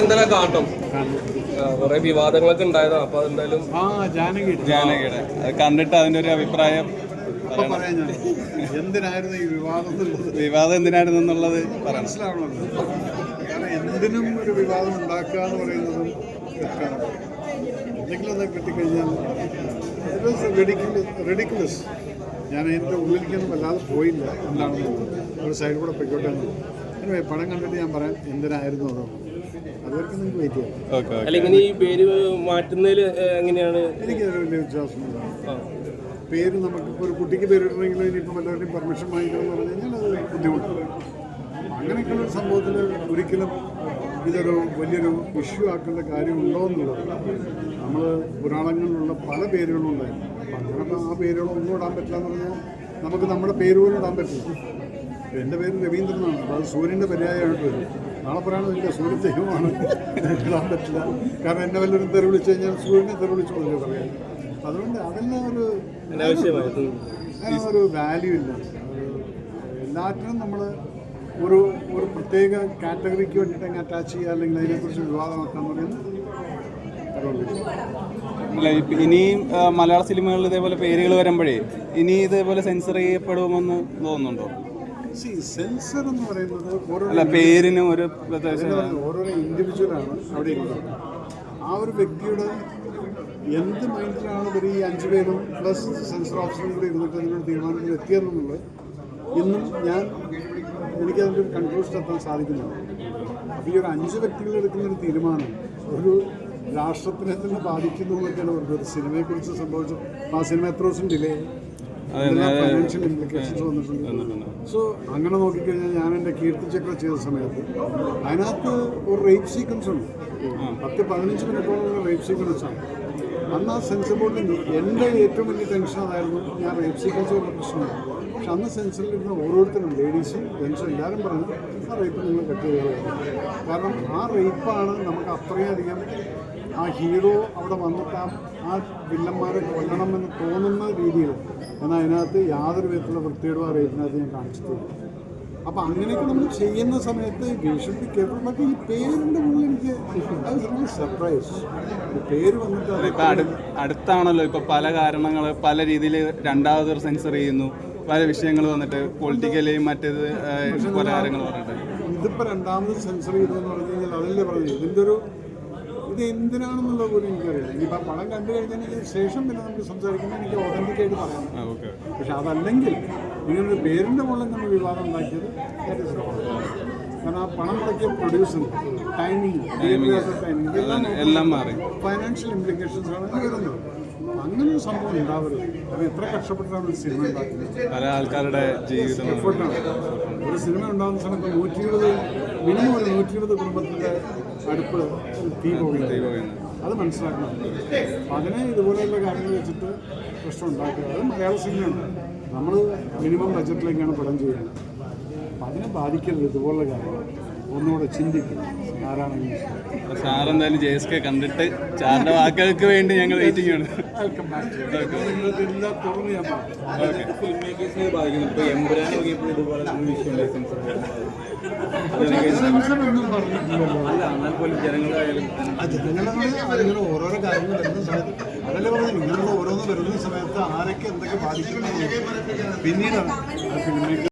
എന്തായാലും കാണണം. കുറെ വിവാദങ്ങളൊക്കെ ഉണ്ടായതാ. അപ്പൊ എന്തായാലും ജാനകിയുടെ അത് കണ്ടിട്ട് അതിന്റെ ഒരു അഭിപ്രായം എന്തിനായിരുന്നു ഈ വിവാദം എന്തിനായിരുന്നു എന്നുള്ളത് മനസ്സിലാവണമല്ലോ. കാരണം എന്തിനും ഒരു വിവാദം ഉണ്ടാക്കുക എന്ന് പറയുന്നതും തെറ്റാണ്. എന്തെങ്കിലും ഒന്ന് കിട്ടിക്കഴിഞ്ഞാൽ റെഡിക്കുലസ്. ഞാൻ എൻ്റെ ഉള്ളിലേക്കൊന്നും വല്ലാതെ പോയില്ല എന്താണെന്ന് ഒരു സൈഡിൽ കൂടെ പൊയ്ക്കോട്ടെ എന്ന്. അങ്ങനെ പടം കണ്ടിട്ട് ഞാൻ പറയാം എന്തിനായിരുന്നു അതോ അതുവരെയൊക്കെ നിങ്ങൾക്ക് വെയിറ്റ് ചെയ്യാം. അല്ലെങ്കിൽ ഈ പേര് മാറ്റുന്നതിൽ എങ്ങനെയാണ്? എനിക്കതൊരു വലിയ വിശ്വാസമില്ല. പേര് നമുക്കിപ്പോൾ ഒരു കുട്ടിക്ക് പേരിടണമെങ്കിൽ ഇനിയിപ്പോൾ എല്ലാവരുടെയും പെർമിഷൻ വാങ്ങിക്കണം എന്ന് പറഞ്ഞു കഴിഞ്ഞാൽ അത് ബുദ്ധിമുട്ടാണ്. അങ്ങനെയൊക്കെയുള്ള ഒരു സംഭവത്തിൽ ഒരിക്കലും ഇതൊരു വലിയൊരു ഇഷ്യൂ ആക്കേണ്ട കാര്യമുണ്ടോ എന്നുള്ളത്. നമ്മൾ പുരാണങ്ങളിലുള്ള പല പേരുകളും ഉണ്ടായിരുന്നു. അപ്പം അങ്ങനെ ആ പേരുകളൊന്നും ഇടാൻ പറ്റില്ല എന്ന് പറഞ്ഞാൽ നമുക്ക് നമ്മുടെ പേര് പോലും ഇടാൻ പറ്റില്ല. എൻ്റെ പേര് രവീന്ദ്രനാണ്. അപ്പോൾ അത് സൂര്യൻ്റെ പര്യായമായിട്ട് വരും. നാളെ പറയാനും ഇല്ല സൂര്യൻ ദൈവമാണ്, ഇടാൻ പറ്റില്ല. കാരണം എന്നെ വല്ലവരും തെറി വിളിച്ചു കഴിഞ്ഞാൽ സൂര്യനെ തെറി വിളിച്ചു കൊണ്ടേ പറയാം. അതുകൊണ്ട് അതെല്ലാം ഒരു വാല്യൂ ഇല്ല. എല്ലാറ്റിനും നമ്മൾ ഒരു പ്രത്യേക കാറ്റഗറിക്ക് വേണ്ടിയിട്ട് അങ്ങ് അറ്റാച്ച് ചെയ്യുക അല്ലെങ്കിൽ അതിനെക്കുറിച്ച് വിവാദമാക്കാൻ പറയുന്നത് അല്ല. ഇനിയും മലയാള സിനിമകളിൽ ഇതേപോലെ പേരുകൾ വരുമ്പോഴേ ഇനി ഇതേപോലെ സെൻസർ ചെയ്യപ്പെടുമെന്ന് തോന്നുന്നുണ്ടോ? സെൻസർ എന്ന് പറയുന്നത് അല്ല പേരിനും ഒരു ഓരോരോ ഇൻഡിവിജ്വലാണ് അവിടെ ഇരിക്കുന്നത്. ആ ഒരു വ്യക്തിയുടെ എന്ത് മൈൻഡിലാണ് ഇവർ ഈ 5 പേരും പ്ലസ് സെൻസർ ഓഫീസറും കൂടി ഇരുന്നിട്ട് അതിനൊരു തീരുമാനത്തിൽ എത്തിയതെന്നുള്ളത് ഇന്നും എനിക്കതിൻ്റെ ഒരു കൺക്ലൂഷൻ എത്താൻ സാധിക്കുന്നില്ല. അപ്പോൾ ഈ ഒരു 5 വ്യക്തികൾ എടുക്കുന്നൊരു തീരുമാനം ഒരു രാഷ്ട്രത്തിനെ തന്നെ ബാധിക്കുന്നു എന്നൊക്കെയാണ് പറഞ്ഞത്. ഒരു സിനിമയെക്കുറിച്ച് സംഭവിച്ചു. ആ സിനിമ എത്ര ദിവസം ഡിലേ, ഫൈനാൻഷ്യൽ ഇംപ്ലിക്കേഷൻസ് വന്നിട്ടുണ്ട്. സോ അങ്ങനെ നോക്കിക്കഴിഞ്ഞാൽ ഞാൻ എൻ്റെ കീർത്തിചക്ര ചെയ്ത സമയത്ത് അതിനകത്ത് ഒരു റേപ്പ് സീക്വൻസ് ഉണ്ട്. 10-15 മിനിറ്റോളം റേപ്പ് സീക്വൻസാണ്. അന്ന് ആ സെൻസർ ബോർഡിൽ എൻ്റെ ഏറ്റവും വലിയ ടെൻഷൻ അതായിരുന്നു. ഞാൻ റേപ്പ് സീക്വൻസ് ഉള്ള പ്രശ്നമാണ്. പക്ഷെ അന്ന് സെൻസറിലിരുന്ന ഓരോരുത്തരും ലേഡീസും ജെൻസും എല്ലാവരും പറഞ്ഞു ആ റേപ്പ് നിങ്ങൾ കട്ട് ചെയ്യുക. കാരണം ആ റേപ്പാണ് നമുക്ക് അത്രയധികം ആ ഹീറോ അവിടെ വന്നിട്ട് ആ വില്ലന്മാരെ കൊല്ലണമെന്ന് തോന്നുന്ന രീതിയിൽ. എന്നാൽ അതിനകത്ത് യാതൊരു വിധത്തിലുള്ള വൃത്തിയോടും ആ റേപ്പിനകത്ത് ഞാൻ കാണിച്ചിട്ടില്ല. അപ്പം അങ്ങനെയൊക്കെ നമ്മൾ ചെയ്യുന്ന സമയത്ത് ഷുഡ് കേൾക്കും. പക്ഷേ ഈ പേരിൻ്റെ മുകളിൽ എനിക്ക് അത് സർപ്രൈസ്. പേര് വന്നിട്ട് അടുത്താണല്ലോ ഇപ്പോൾ പല കാരണങ്ങൾ പല രീതിയിൽ രണ്ടാമത് സെൻസർ ചെയ്യുന്നു. പല വിഷയങ്ങൾ വന്നിട്ട് പൊളിറ്റിക്കലിയും മറ്റേത് പല കാര്യങ്ങൾ പറഞ്ഞിട്ട് ഇതിപ്പോൾ രണ്ടാമത് സെൻസർ ചെയ്തു എന്ന് പറഞ്ഞു കഴിഞ്ഞാൽ അതല്ലേ പറഞ്ഞു ഇതിൻ്റെ ഒരു ഇത് എന്തിനാണെന്നുള്ളത് പോലും എനിക്കറിയില്ല. ഇനിയിപ്പോൾ പടം കണ്ടു കഴിഞ്ഞതിന് ശേഷം പിന്നെ നമുക്ക് സംസാരിക്കുമ്പോൾ എനിക്ക് ഓതൻറ്റിക്കായിട്ട് പറയാം. പക്ഷെ അതല്ലെങ്കിൽ ഇങ്ങനൊരു പേരിൻ്റെ മുകളിൽ നമ്മൾ വിവാദം ഉണ്ടാക്കിയത് കാരണം ആ പണം മുടക്കിയ പ്രൊഡ്യൂസർ ടൈമിങ് എല്ലാം മാറി. ഫൈനാൻഷ്യൽ ഇംപ്ലിക്കേഷൻസാണ് വരുന്നത്. അങ്ങനൊരു സംഭവം ഉണ്ടാവരുത്. കാരണം എത്ര കഷ്ടപ്പെട്ടാണ് ഒരു സിനിമ ഉണ്ടാക്കുന്നത്. പല ആൾക്കാരുടെ ജീവിതം എഫേർട്ടാണ്. ഒരു സിനിമ ഉണ്ടാകുന്ന സമയത്ത് 120 മിനിമം ഒരു 120 കുടുംബത്തിൻ്റെ അടുപ്പ് തീ പോകുന്നത് അത് മനസ്സിലാക്കണം. അപ്പം അതിനെ ഇതുപോലെയുള്ള കാര്യങ്ങൾ വെച്ചിട്ട് പ്രശ്നം ഉണ്ടാക്കുക. അത് മലയാള സിനിമയുണ്ട്. നമ്മൾ മിനിമം ബഡ്ജറ്റിലേക്കാണ് പടം ചെയ്യുന്നത്. അപ്പം അതിനെ ബാധിക്കരുത് ഇതുപോലുള്ള കാര്യങ്ങൾ. ഒന്നുകൂടെ ചിന്തിക്കും ആരാണെങ്കിലും. സാറെന്തായാലും JSK കണ്ടിട്ട് സാറിൻ്റെ വാക്കുകൾക്ക് വേണ്ടി ഞങ്ങൾ വെയിറ്റിംഗ് ആണ്. Welcome back. നിങ്ങൾക്ക് എല്ലാം തുറന്ന് ഞാൻ സെൻസറൊന്നും പറഞ്ഞിട്ടില്ലല്ലോ. ജനങ്ങളെ ഓരോരോ കാര്യങ്ങൾ വരുന്ന സമയത്ത് അതല്ലേ പറഞ്ഞത് ഇങ്ങനെയുള്ള ഓരോന്ന് വരുന്ന സമയത്ത് ആരൊക്കെ എന്തൊക്കെ ബാധിക്കണം പിന്നീടാണ്